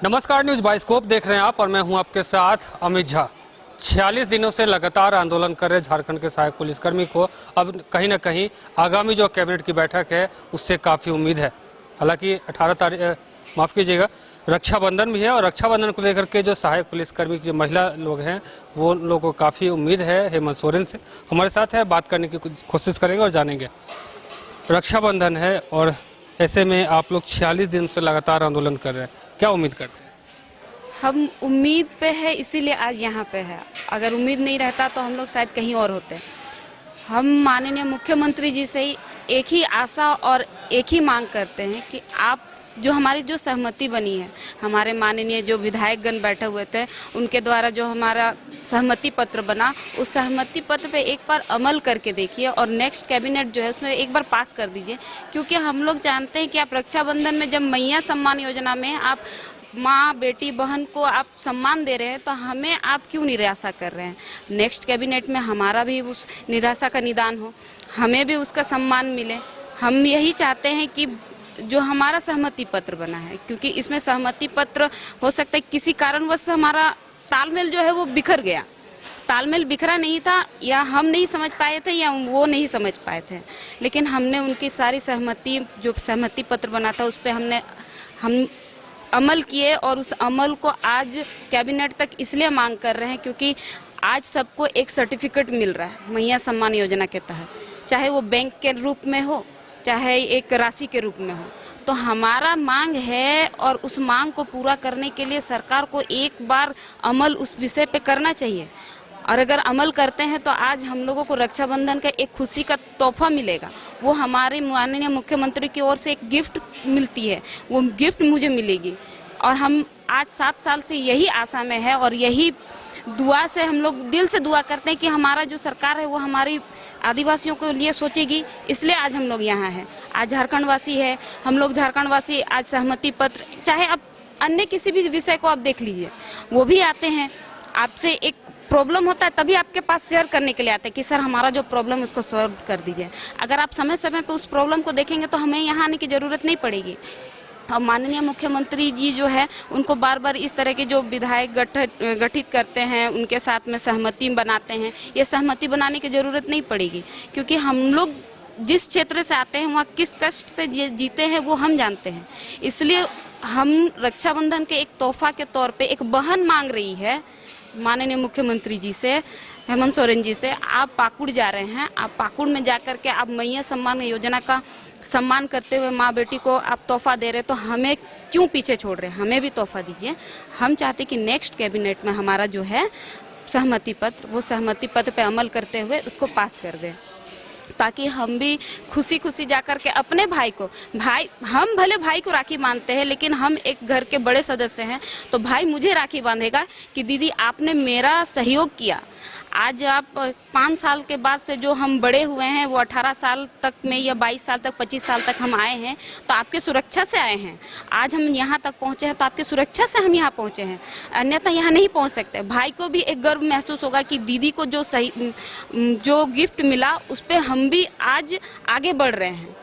नमस्कार, news bioscope देख रहे हैं आप और मैं हूं आपके साथ अमित झा। 46 दिनों से लगातार आंदोलन कर रहे झारखंड के सहायक पुलिसकर्मी को अब कहीं न कहीं आगामी जो कैबिनेट की बैठक है उससे काफ़ी उम्मीद है। हालांकि 18 तारीख माफ़ कीजिएगा, रक्षाबंधन भी है और रक्षाबंधन को लेकर के जो सहायक पुलिसकर्मी की महिला लोग हैं वो लोगों को काफ़ी उम्मीद है। हेमंत सोरेन से हमारे साथ है, बात करने की कोशिश करेंगे और जानेंगे। रक्षाबंधन है और ऐसे में आप लोग 46 दिन से लगातार आंदोलन कर रहे हैं, क्या उम्मीद करते हैं? हम उम्मीद पे है इसीलिए आज यहाँ पे है। अगर उम्मीद नहीं रहता तो हम लोग शायद कहीं और होते। हम माननीय मुख्यमंत्री जी से ही एक ही आशा और एक ही मांग करते हैं कि आप जो हमारी जो सहमति बनी है, हमारे माननीय जो विधायकगण बैठे हुए थे उनके द्वारा जो हमारा सहमति पत्र बना, उस सहमति पत्र पे एक बार अमल करके देखिए और नेक्स्ट कैबिनेट जो है उसमें एक बार पास कर दीजिए। क्योंकि हम लोग जानते हैं कि आप रक्षाबंधन में जब मैया सम्मान योजना में आप माँ बेटी बहन को आप सम्मान दे रहे हैं तो हमें आप क्यों निराशा कर रहे हैं। नेक्स्ट कैबिनेट में हमारा भी उस निराशा का निदान हो, हमें भी उसका सम्मान मिले। हम यही चाहते हैं कि जो हमारा सहमति पत्र बना है, क्योंकि इसमें सहमति पत्र हो सकता है किसी कारणवश हमारा तालमेल जो है वो बिखर गया, तालमेल बिखरा नहीं था या हम नहीं समझ पाए थे या वो नहीं समझ पाए थे, लेकिन हमने उनकी सारी सहमति जो सहमति पत्र बना था उस पर हम अमल किए और उस अमल को आज कैबिनेट तक इसलिए मांग कर रहे हैं क्योंकि आज सबको एक सर्टिफिकेट मिल रहा है मैया सम्मान योजना के तहत, चाहे वो बैंक के रूप में हो चाहे एक राशि के रूप में हो। तो हमारा मांग है और उस मांग को पूरा करने के लिए सरकार को एक बार अमल उस विषय पे करना चाहिए। और अगर अमल करते हैं तो आज हम लोगों को रक्षाबंधन का एक खुशी का तोहफा मिलेगा। वो हमारे माननीय मुख्यमंत्री की ओर से एक गिफ्ट मिलती है, वो गिफ्ट मुझे मिलेगी। और हम आज 7 साल से यही आशा में है और यही दुआ से हम लोग दिल से दुआ करते हैं कि हमारा जो सरकार है वो हमारी आदिवासियों के लिए सोचेगी। इसलिए आज हम लोग यहाँ हैं। आज झारखंड वासी है, हम लोग झारखंड वासी आज सहमति पत्र, चाहे आप अन्य किसी भी विषय को आप देख लीजिए, वो भी आते हैं आपसे एक प्रॉब्लम होता है तभी आपके पास शेयर करने के लिए आते हैं कि सर हमारा जो प्रॉब्लम है उसको सॉल्व कर दीजिए। अगर आप समय समय पर उस प्रॉब्लम को देखेंगे तो हमें यहाँ आने की ज़रूरत नहीं पड़ेगी। और माननीय मुख्यमंत्री जी जो है उनको बार बार इस तरह के जो विधायक गठित करते हैं उनके साथ में सहमति बनाते हैं, ये सहमति बनाने की ज़रूरत नहीं पड़ेगी क्योंकि हम लोग जिस क्षेत्र से आते हैं वहाँ किस कष्ट से जीते हैं वो हम जानते हैं। इसलिए हम रक्षाबंधन के एक तोहफा के तौर पे एक बहन मांग रही है माननीय मुख्यमंत्री जी से, हेमंत सोरेन जी से। आप पाकुड़ जा रहे हैं, आप पाकुड़ में जाकर के आप मैया सम्मान योजना का सम्मान करते हुए माँ बेटी को आप तोहफा दे रहे हैं तो हमें क्यों पीछे छोड़ रहे हैं, हमें भी तोहफा दीजिए। हम चाहते कि नेक्स्ट कैबिनेट में हमारा जो है सहमति पत्र, वो सहमति पत्र पे अमल करते हुए उसको पास कर दें ताकि हम भी खुशी खुशी जाकर के अपने भाई को, भाई हम भले भाई को राखी बांधते हैं लेकिन हम एक घर के बड़े सदस्य हैं तो भाई मुझे राखी बांधेगा कि दीदी आपने मेरा सहयोग किया। आज आप 5 साल के बाद से जो हम बड़े हुए हैं वो 18 साल तक में या 22 साल तक 25 साल तक हम आए हैं तो आपके सुरक्षा से आए हैं। आज हम यहाँ तक पहुँचे हैं तो आपके सुरक्षा से हम यहाँ पहुँचे हैं, अन्यथा यहाँ नहीं पहुँच सकते। भाई को भी एक गर्व महसूस होगा कि दीदी को जो गिफ्ट मिला उस पर हम भी आज आगे बढ़ रहे हैं।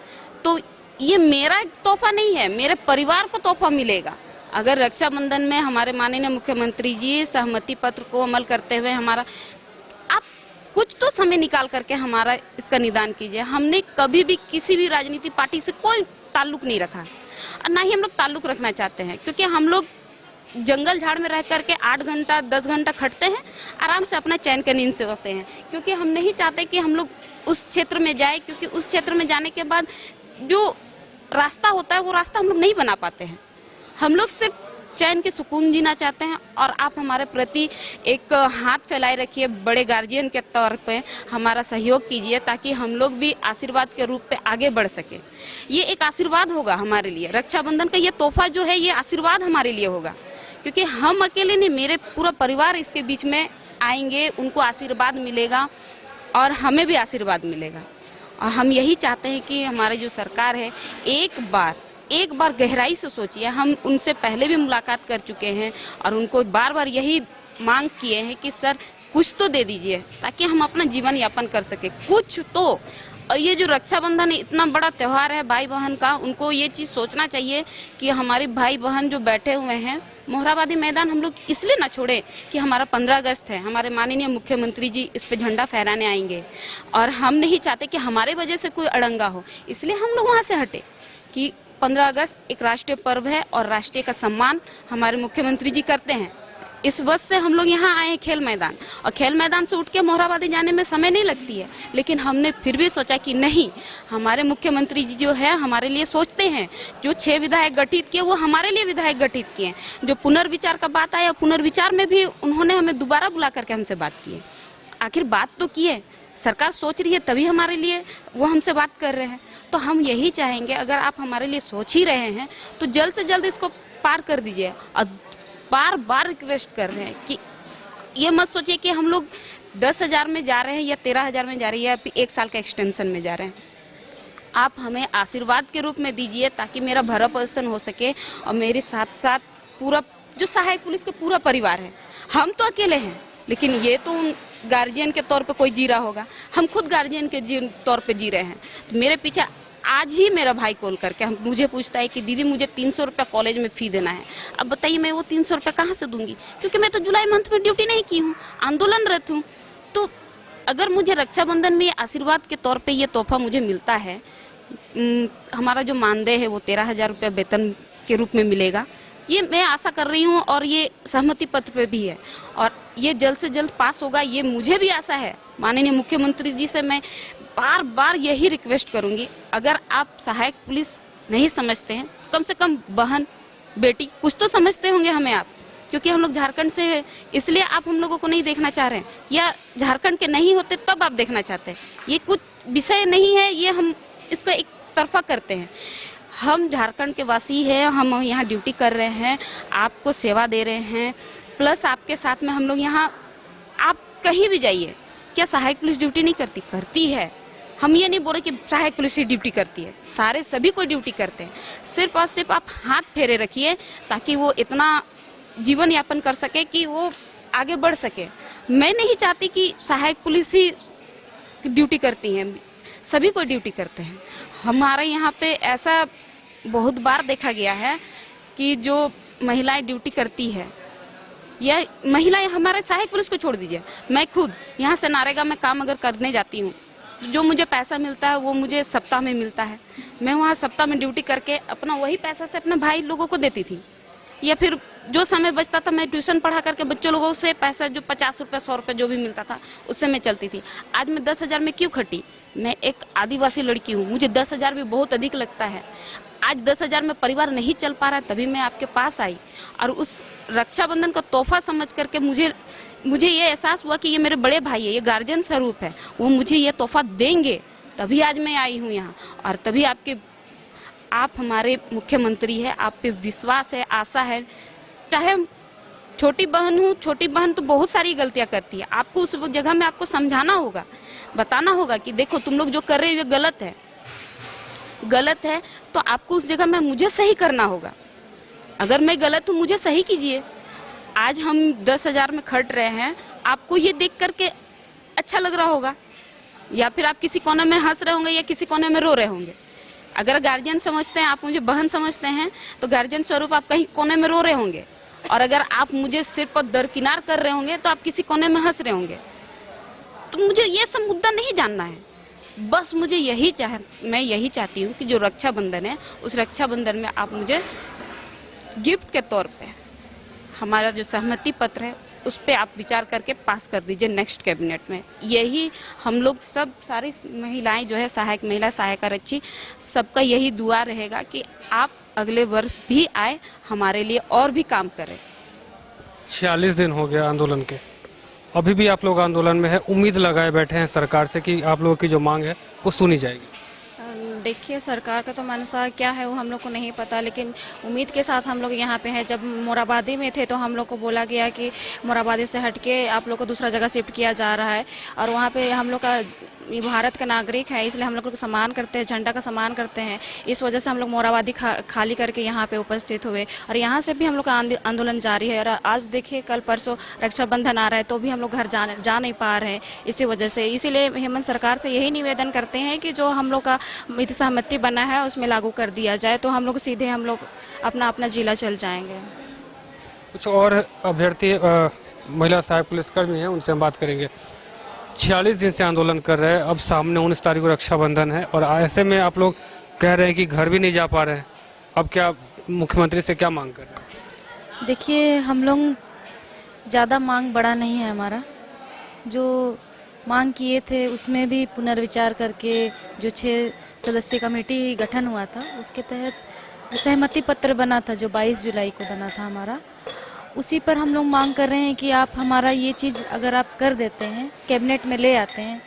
तो ये मेरा तोहफा नहीं है, मेरे परिवार को तोहफा मिलेगा। अगर रक्षाबंधन में हमारे माननीय मुख्यमंत्री जी सहमति पत्र को अमल करते हुए हमारा कुछ तो समय निकाल करके हमारा इसका निदान कीजिए। हमने कभी भी किसी भी राजनीतिक पार्टी से कोई ताल्लुक नहीं रखा और ना ही हम लोग ताल्लुक रखना चाहते हैं क्योंकि हम लोग जंगल झाड़ में रह करके 8 घंटा 10 घंटा खटते हैं, आराम से अपना चैन के नींद से होते हैं क्योंकि हम नहीं चाहते कि हम लोग उस क्षेत्र में जाए, क्योंकि उस क्षेत्र में जाने के बाद जो रास्ता होता है वो रास्ता हम लोग नहीं बना पाते हैं। हम लोग सिर्फ चैन के सुकून जीना चाहते हैं और आप हमारे प्रति एक हाथ फैलाए रखिए, बड़े गार्जियन के तौर पे हमारा सहयोग कीजिए ताकि हम लोग भी आशीर्वाद के रूप पे आगे बढ़ सके। ये एक आशीर्वाद होगा हमारे लिए, रक्षाबंधन का ये तोहफा जो है ये आशीर्वाद हमारे लिए होगा क्योंकि हम अकेले नहीं, मेरे पूरा परिवार इसके बीच में आएंगे, उनको आशीर्वाद मिलेगा और हमें भी आशीर्वाद मिलेगा। और हम यही चाहते हैं कि हमारी जो सरकार है एक बार गहराई से सोचिए। हम उनसे पहले भी मुलाकात कर चुके हैं और उनको बार बार यही मांग किए हैं कि सर कुछ तो दे दीजिए ताकि हम अपना जीवन यापन कर सके। कुछ तो और ये जो रक्षाबंधन इतना बड़ा त्यौहार है भाई बहन का, उनको ये चीज़ सोचना चाहिए कि हमारे भाई बहन जो बैठे हुए हैं, मोरहाबादी मैदान हम लोग इसलिए ना छोड़े कि हमारा 15 अगस्त है, हमारे माननीय मुख्यमंत्री जी इस पे झंडा फहराने आएंगे और हम नहीं चाहते कि हमारे वजह से कोई अड़ंगा हो, इसलिए हम लोग वहाँ से हटे कि 15 अगस्त एक राष्ट्रीय पर्व है और राष्ट्रीय का सम्मान हमारे मुख्यमंत्री जी करते हैं। इस वजह से हम लोग यहाँ आए हैं खेल मैदान, और खेल मैदान से उठ के मोरहाबादी जाने में समय नहीं लगती है, लेकिन हमने फिर भी सोचा कि नहीं, हमारे मुख्यमंत्री जी जो है हमारे लिए सोचते हैं। जो 6 विधायक गठित किए वो हमारे लिए विधायक गठित किए। जो पुनर्विचार का बात आया, पुनर्विचार में भी उन्होंने हमें दोबारा बुला करके हमसे बात की है। आखिर बात तो की है, सरकार सोच रही है तभी हमारे लिए वो हमसे बात कर रहे हैं। तो हम यही चाहेंगे, अगर आप हमारे लिए सोच ही रहे हैं तो जल्द से जल्द इसको पार कर दीजिए। और बार बार रिक्वेस्ट कर रहे हैं कि ये मत सोचिए कि हम लोग 10,000 में जा रहे हैं या 13,000 में जा रही है या फिर 1 साल का एक्सटेंशन में जा रहे हैं। आप हमें आशीर्वाद के रूप में दीजिए ताकि मेरा भरण पोषण हो सके और मेरे साथ साथ पूरा जो सहायक पुलिस का पूरा परिवार है। हम तो अकेले हैं, लेकिन ये तो गार्जियन के तौर पे कोई जी रहा होगा, हम खुद गार्जियन के तौर पे जी रहे हैं। तो मेरे पीछे आज ही मेरा भाई कॉल करके मुझे पूछता है कि दीदी मुझे 300 रुपये कॉलेज में फ़ी देना है। अब बताइए मैं वो 300 रुपये कहाँ से दूंगी, क्योंकि मैं तो जुलाई मंथ में ड्यूटी नहीं की हूँ, आंदोलनरत हूँ। तो अगर मुझे रक्षाबंधन में आशीर्वाद के तौर पे ये तोहफा मुझे मिलता है, हमारा जो मानदेय है वो 13,000 रुपये वेतन के रूप में मिलेगा, ये मैं आशा कर रही हूँ और ये सहमति पत्र पे भी है और ये जल्द से जल्द पास होगा, ये मुझे भी आशा है। माननीय मुख्यमंत्री जी से मैं बार बार यही रिक्वेस्ट करूंगी, अगर आप सहायक पुलिस नहीं समझते हैं, कम से कम बहन बेटी कुछ तो समझते होंगे हमें आप, क्योंकि हम लोग झारखंड से हैं, इसलिए आप हम लोगों को नहीं देखना चाह रहे हैं, या झारखंड के नहीं होते तब आप देखना चाहते हैं। ये कुछ विषय नहीं है, ये हम इसको एक तरफा करते हैं। हम झारखंड के वासी हैं, हम यहाँ ड्यूटी कर रहे हैं, आपको सेवा दे रहे हैं, प्लस आपके साथ में हम लोग यहाँ, आप कहीं भी जाइए, क्या सहायक पुलिस ड्यूटी नहीं करती? करती है। हम ये नहीं बोल रहे कि सहायक पुलिस ही ड्यूटी करती है, सारे सभी कोई ड्यूटी करते हैं। सिर्फ और सिर्फ आप हाथ फेरे रखिए ताकि वो इतना जीवन यापन कर सके कि वो आगे बढ़ सके। मैं नहीं चाहती कि सहायक पुलिस ही ड्यूटी करती हैं, सभी कोई ड्यूटी करते हैं। हमारे यहाँ पे ऐसा बहुत बार देखा गया है कि जो महिलाएं ड्यूटी करती है, या महिलाएं, हमारे सहायक पुलिस को छोड़ दीजिए, मैं खुद यहाँ से नारेगा में काम अगर करने जाती हूँ, जो मुझे पैसा मिलता है वो मुझे सप्ताह में मिलता है। मैं वहाँ सप्ताह में ड्यूटी करके अपना वही पैसा से अपने भाई लोगों को देती थी, या फिर जो समय बचता था मैं ट्यूशन पढ़ा करके बच्चों लोगों से पैसा जो 50 रुपये 100 रुपये जो भी मिलता था उससे मैं चलती थी। आज मैं 10,000 में क्यों खटी? मैं एक आदिवासी लड़की हूँ, मुझे 10,000 भी बहुत अधिक लगता है। आज 10,000 में परिवार नहीं चल पा रहा है, तभी मैं आपके पास आई और उस रक्षाबंधन का तोहफा समझ करके मुझे ये एहसास हुआ कि ये मेरे बड़े भाई है, ये गार्जियन स्वरूप है, वो मुझे ये तोहफा देंगे, तभी आज मैं आई हूँ यहाँ। और तभी आप हमारे मुख्यमंत्री है, आप पे विश्वास है, आशा है। चाहे छोटी बहन हूँ, छोटी बहन तो बहुत सारी गलतियाँ करती है, आपको उस जगह में आपको समझाना होगा, बताना होगा कि देखो तुम लोग जो कर रहे हो ये गलत है, गलत है। तो आपको उस जगह में मुझे सही करना होगा। अगर मैं गलत हूँ मुझे सही कीजिए। आज हम 10,000 में खट रहे हैं, आपको ये देख करके अच्छा लग रहा होगा, या फिर आप किसी कोने में हंस रहे होंगे या किसी कोने में रो रहे होंगे। अगर गार्जियन समझते हैं, आप मुझे बहन समझते हैं, तो गार्जियन स्वरूप आप कहीं कोने में रो रहे होंगे, और अगर आप मुझे सिर पर दरकिनार कर रहे होंगे तो आप किसी कोने में हंस रहे होंगे। तो मुझे ये सब मुद्दा नहीं जानना है, बस मुझे मैं यही चाहती हूँ कि जो रक्षाबंधन है, उस रक्षाबंधन में आप मुझे गिफ्ट के तौर पे हमारा जो सहमति पत्र है उस पे आप विचार करके पास कर दीजिए नेक्स्ट कैबिनेट में। यही हम लोग सब सारी महिलाएं जो है, सहायक महिला, सहायक आरक्षी, सबका यही दुआ रहेगा कि आप अगले वर्ष भी आए, हमारे लिए और भी काम करें। 46 दिन हो गया आंदोलन के, अभी भी आप लोग आंदोलन में है, उम्मीद लगाए बैठे हैं सरकार से कि आप लोगों की जो मांग है वो सुनी जाएगी। देखिए, सरकार का तो मनसा क्या है वो हम लोग को नहीं पता, लेकिन उम्मीद के साथ हम लोग यहाँ पे हैं। जब मोराबादी में थे तो हम लोग को बोला गया कि मोराबादी से हटके आप लोग को दूसरा जगह शिफ्ट किया जा रहा है, और वहाँ पे हम लोग का ये भारत का नागरिक है, इसलिए हम लोग को सम्मान करते हैं, झंडा का सम्मान करते हैं। इस वजह से हम लोग मोराबादी खाली करके यहाँ पे उपस्थित हुए और यहाँ से भी हम लोग का आंदोलन जारी है। और आज देखिए कल परसों रक्षाबंधन आ रहा है तो भी हम लोग घर जा नहीं पा रहे हैं इसी वजह से। इसीलिए हेमंत सरकार से यही निवेदन करते हैं कि जो हम लोग का मित्र सहमति बना है उसमें लागू कर दिया जाए, तो हम लोग सीधे हम लोग अपना अपना जिला चल जाएंगे। कुछ और अभ्यर्थी महिला सहायक पुलिसकर्मी हैं, उनसे हम बात करेंगे। 46 दिन से आंदोलन कर रहे हैं, अब सामने 19 तारीख को रक्षाबंधन है और ऐसे में आप लोग कह रहे हैं कि घर भी नहीं जा पा रहे हैं। अब क्या मुख्यमंत्री से क्या मांग कर रहे हैं? देखिए, हम लोग ज़्यादा मांग बड़ा नहीं है हमारा। जो मांग किए थे उसमें भी पुनर्विचार करके जो 6 सदस्यीय कमेटी गठन हुआ था उसके तहत सहमति पत्र बना था जो 22 जुलाई को बना था हमारा, उसी पर हम लोग मांग कर रहे हैं कि आप हमारा ये चीज़ अगर आप कर देते हैं, कैबिनेट में ले आते हैं,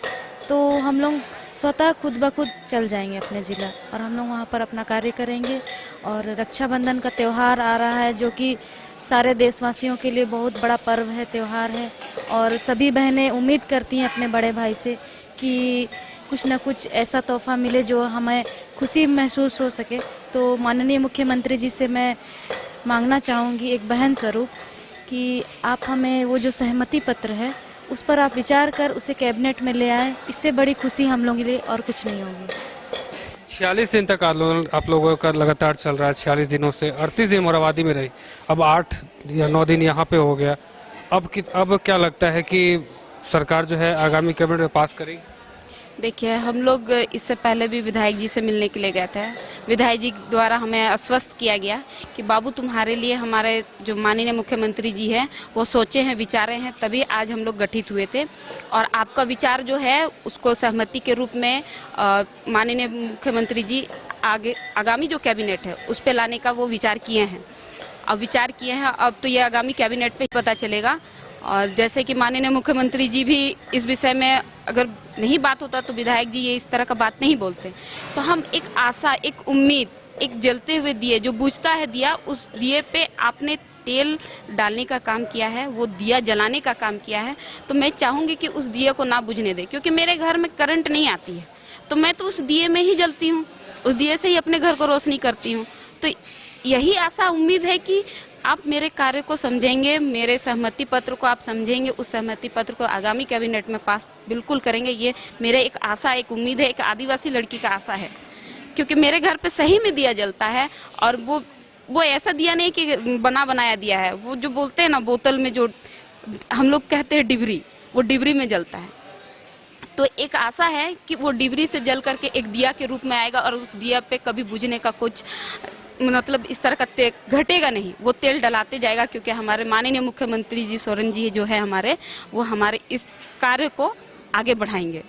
तो हम लोग स्वतः खुद ब खुद चल जाएंगे अपने ज़िला और हम लोग वहाँ पर अपना कार्य करेंगे। और रक्षाबंधन का त्यौहार आ रहा है जो कि सारे देशवासियों के लिए बहुत बड़ा पर्व है, त्यौहार है और सभी बहनें उम्मीद करती हैं अपने बड़े भाई से कि कुछ न कुछ ऐसा तोहफा मिले जो हमें खुशी महसूस हो सके। तो माननीय मुख्यमंत्री जी से मैं मांगना चाहूँगी एक बहन स्वरूप कि आप हमें वो जो सहमति पत्र है उस पर आप विचार कर उसे कैबिनेट में ले आए। इससे बड़ी खुशी हम लोगों के लिए और कुछ नहीं होगी। 46 दिन तक आंदोलन आप लोगों का लगातार चल रहा है। 46 दिनों से 38 दिन मोराबादी में रही, अब 8 या 9 दिन यहाँ पे हो गया। अब क्या लगता है कि सरकार जो है आगामी कैबिनेट में पास करेगी? देखिए, हम लोग इससे पहले भी विधायक जी से मिलने के लिए गए थे। विधायक जी द्वारा हमें आश्वस्त किया गया कि बाबू तुम्हारे लिए हमारे जो माननीय मुख्यमंत्री जी हैं वो सोचे हैं, विचारे हैं, तभी आज हम लोग गठित हुए थे। और आपका विचार जो है उसको सहमति के रूप में माननीय मुख्यमंत्री जी आगामी जो कैबिनेट है उस पर लाने का वो विचार किए हैं। अब विचार किए हैं, अब तो ये आगामी कैबिनेट पे ही पता चलेगा। और जैसे कि माननीय मुख्यमंत्री जी भी इस विषय में अगर नहीं बात होता तो विधायक जी ये इस तरह का बात नहीं बोलते। तो हम एक आशा, एक उम्मीद, एक जलते हुए दिए जो बुझता है दिया, उस दिए पे आपने तेल डालने का काम किया है, वो दिया जलाने का काम किया है। तो मैं चाहूँगी कि उस दिए को ना बुझने दे, क्योंकि मेरे घर में करंट नहीं आती है तो मैं तो उस दिए में ही जलती हूँ, उस दिए से ही अपने घर को रोशनी करती हूँ। तो यही आशा उम्मीद है कि आप मेरे कार्य को समझेंगे, मेरे सहमति पत्र को आप समझेंगे, उस सहमति पत्र को आगामी कैबिनेट में पास बिल्कुल करेंगे। ये मेरे एक आशा, एक उम्मीद है, एक आदिवासी लड़की का आशा है। क्योंकि मेरे घर पे सही में दिया जलता है और वो ऐसा दिया नहीं कि बना बनाया दिया है। वो जो बोलते हैं ना बोतल में जो हम लोग कहते हैं डिबरी, वो डिबरी में जलता है। तो एक आशा है कि वो डिबरी से जल करके एक दिया के रूप में आएगा और उस दिया पे कभी बुझने का कुछ मतलब इस तरह का घटेगा नहीं, वो तेल डलाते जाएगा। क्योंकि हमारे माननीय मुख्यमंत्री जी सोरेन जी जो है हमारे, वो हमारे इस कार्य को आगे बढ़ाएंगे।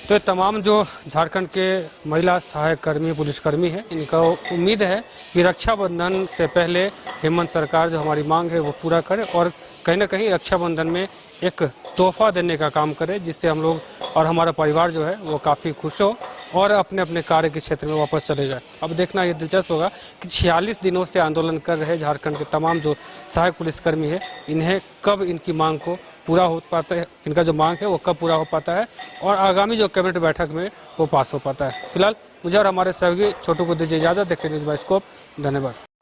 तो तमाम जो झारखंड के महिला सहायक कर्मी, पुलिसकर्मी हैं, इनका उम्मीद है कि रक्षाबंधन से पहले हेमंत सरकार जो हमारी मांग है वो पूरा करे और कहीं ना कहीं रक्षाबंधन में एक तोहफा देने का काम करे, जिससे हम लोग और हमारा परिवार जो है वो काफ़ी खुश हो और अपने अपने कार्य के क्षेत्र में वापस चले जाए। अब देखना ये दिलचस्प होगा कि 46 दिनों से आंदोलन कर रहे झारखंड के तमाम जो सहायक पुलिसकर्मी है, इन्हें कब इनकी मांग को पूरा हो पाता है, इनका जो मांग है वो कब पूरा हो पाता है और आगामी जो कैबिनेट बैठक में वो पास हो पाता है। फिलहाल मुझे और हमारे सहयोगी छोटू को दीजिए इजाज़त। देखते न्यूज़ बाइस्कोप। धन्यवाद।